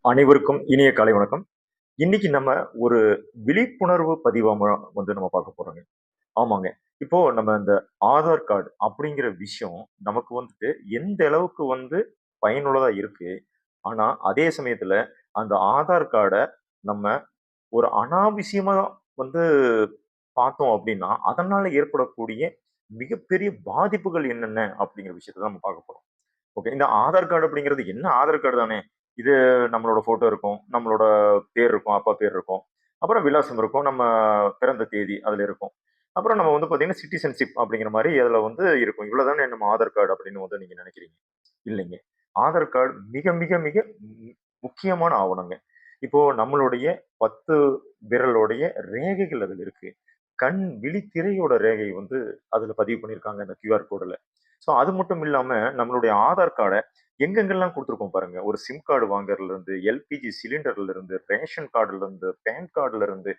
அனைவருக்கும் இனிய காலை வணக்கம். இன்னைக்கு நம்ம ஒரு விழிப்புணர்வு பதிவா நம்ம பார்க்க போறோங்க. ஆமாங்க. இப்போ நம்ம இந்த ஆதார் கார்டு அப்படிங்கிற விஷயம் நமக்கு வந்துட்டு எந்த அளவுக்கு பயனுள்ளதா இருக்கு. ஆனா, அதே சமயத்துல அந்த ஆதார் கார்ட நம்ம ஒரு அனாவசியமா வந்து பார்த்தோம் அப்படின்னா, அதனால ஏற்படக்கூடிய மிகப்பெரிய பாதிப்புகள் என்னென்ன அப்படிங்கிற விஷயத்த தான் நம்ம பார்க்க போறோம். ஓகே. இந்த ஆதார் கார்டு அப்படிங்கிறது என்ன ஆதார் கார்டு தானே. இது நம்மளோட ஃபோட்டோ இருக்கும். நம்மளோட பேர் இருக்கும். அப்பா பேர் இருக்கும். அப்புறம் விலாசம் இருக்கும். நம்ம பிறந்த தேதி அதுல இருக்கும். அப்புறம் நம்ம பார்த்தீங்கன்னா, சிட்டிசன்ஷிப் அப்படிங்கிற மாரி அதுல இருக்கும். இவ்வளவு தானே நம்ம ஆதார் கார்டு அப்படின்னு நீங்க நினைக்கிறீங்க. இல்லைங்க. ஆதார் கார்டு மிக, மிக, மிக முக்கியமான ஆவணங்க. இப்போ நம்மளுடைய 10 விரலோடைய ரேகைகள் அதுல இருக்கு. கண் விழித்திரையோட ரேகை அதுல பதிவு பண்ணியிருக்காங்க அந்த கியூஆர் கோடுல. ஸோ அது மட்டும் இல்லாம நம்மளுடைய ஆதார் கார்ட எங்கெங்கெல்லாம் குடுத்துருக்கோம் பாருங்க. ஒரு சிம் கார்டு வாங்குறதுலருந்து, எல்பிஜி சிலிண்டர்ல இருந்து, ரேஷன் கார்டுல இருந்து, பான் கார்டுல இருந்து,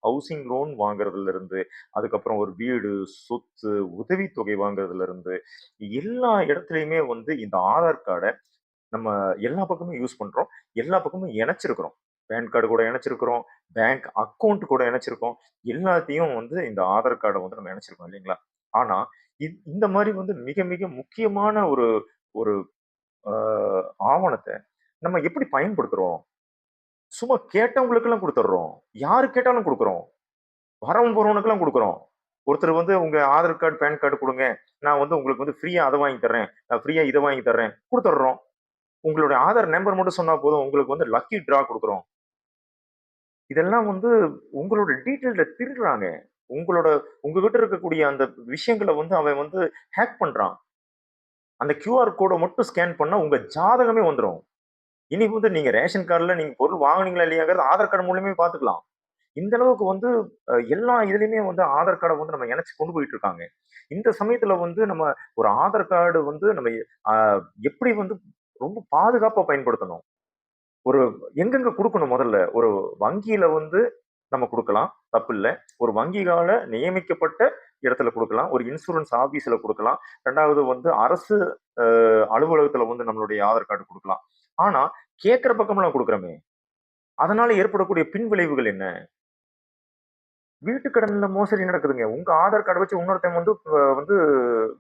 ஹவுசிங் லோன் வாங்குறதுல இருந்து, அதுக்கப்புறம் ஒரு வீடு, சொத்து, உதவித்தொகை வாங்குறதுல இருந்து, எல்லா இடத்துலயுமே இந்த ஆதார் கார்ட நம்ம எல்லா பக்கமும் யூஸ் பண்றோம். எல்லா பக்கமும் இணைச்சிருக்கிறோம். பான் கார்டு கூட இணைச்சிருக்கிறோம். பேங்க் அக்கவுண்ட் கூட இணைச்சிருக்கோம். எல்லாத்தையும் இந்த ஆதார் கார்ட நம்ம இணைச்சிருக்கோம் இல்லைங்களா? ஆனா, இந்த மாரி மிக மிக முக்கியமான ஒரு ஒரு அ ஆவணத்த நம்ம எப்படி பயன்படுத்துறோம்? சும்மா கேட்டவங்களுக்கெல்லாம் குடுத்துடுறோம். யாரு கேட்டாலும் குடுக்குறோம். வரவன் போறவனுக்கெல்லாம் குடுக்குறோம். ஒருத்தர் உங்க ஆதார் கார்டு, பான் கார்டு குடுங்க. நான் உங்களுக்கு ஃப்ரீயா அத வாங்கி தர்றேன். நான் ஃப்ரீயா இத வாங்கி தர்றேன். குடுத்துடுறோம். உங்களுடைய ஆதார் நம்பர் மட்டும் சொன்னா போதும். உங்களுக்கு லக்கி டிரா குடுக்குறோம். இதெல்லாம் உங்களோட டீட்டெயில்ஸ திருடுறாங்க. உங்களோட உங்ககிட்ட இருக்கக்கூடிய அந்த விஷயங்கள அவன் ஹேக் பண்றான். அந்த கியூஆர் கோட மட்டும் ஸ்கேன் பண்ணா உங்க ஜாதகமே வந்துரும். இனி நீங்க ரேஷன் கார்டுல நீங்க பொருள் வாங்குனீங்களா இல்லையாங்கிறது ஆதார் கார்டு மூலியமே பார்த்துக்கலாம். இந்த அளவுக்கு எல்லா இதுலயுமே ஆதார் கார்ட நம்ம இணைச்சு கொண்டு போயிட்டு இருக்காங்க. இந்த சமயத்துல நம்ம ஒரு ஆதார் கார்டு நம்ம அ எப்படி ரொம்ப பாதுகாப்பா பயன்படுத்தணும்? ஒரு எங்கெங்க குடுக்கணும் முதல்ல? ஒரு வங்கியில நம்ம குடுக்கலாம். தப்பில்ல. ஒரு வங்கியால நியமிக்கப்பட்ட இடத்துல குடுக்கலாம். ஒரு இன்சூரன்ஸ் ஆபீஸ்ல குடுக்கலாம். 2வது அரசு அலுவலகத்துல நம்மளுடைய ஆதார் கார்டு குடுக்கலாம். ஆனா, கேட்கிற பக்கமெல்லாம் குடுக்குறோமே! அதனால ஏற்படக்கூடிய பின்விளைவுகள் என்ன? வீட்டு கடன்ல மோசடி நடக்குதுங்க. உங்க ஆதார் கார்ட வச்சு இன்னொருத்தன்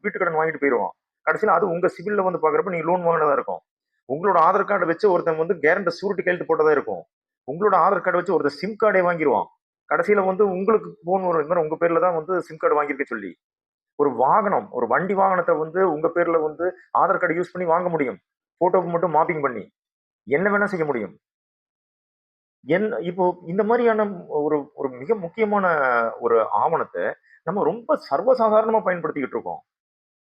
வீட்டு கடன் வாங்கிட்டு போயிருவான். கடைசியில அது உங்க சிபில்ல பார்க்கிறப்ப நீங்க லோன் வாங்குனதா இருக்கும். உங்களோட ஆதார் கார்ட வச்சு ஒருத்தன் கேரண்டர் ஷூரிட்டி கையெழுத்து போட்டதா இருக்கும். உங்களோட ஆதார் கார்ட வச்சு ஒருத்தன் சிம் கார்டே வாங்கிருவான். கடைசியில உங்களுக்கு ஃபோன் வரும். இந்த மாரி உங்க பேர்ல தான் சிம் கார்டு வாங்கியிருக்க சொல்லி. ஒரு வாகனம், ஒரு வண்டி வாகனத்த உங்க பேர்ல ஆதார் கார்டு யூஸ் பண்ணி வாங்க முடியும். ஃபோட்டோக்கு மட்டும் மாப்பிங் பண்ணி. என்ன வேணா செய்ய முடியும். இப்போ இந்த மாரியான ஒரு ஒரு மிக முக்கியமான ஒரு ஆவணத்த நம்ம ரொம்ப சர்வசாதாரணமா பயன்படுத்திக்கிட்டு இருக்கோம்.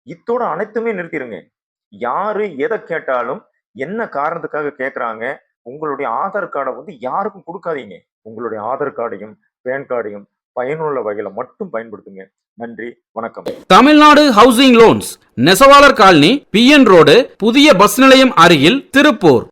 இத்தோட அனைத்துமே நிறுத்திருங்க. யாரு எத கேட்டாலும், என்ன காரணத்துக்காக கேட்கறாங்க, உங்களுடைய ஆதார் கார்ட யாருக்கும் குடுக்காதீங்க. உங்களுடைய ஆதார் கார்டையும், பான் கார்டையும் பயனுள்ள வகையில மட்டும் பயன்படுத்துங்க. நன்றி, வணக்கம். தமிழ்நாடு ஹவுசிங் லோன்ஸ் நெசவாளர் காலனி, பிஎன் ரோடு, புதிய பஸ் நிலையம் அருகில், திருப்பூர்.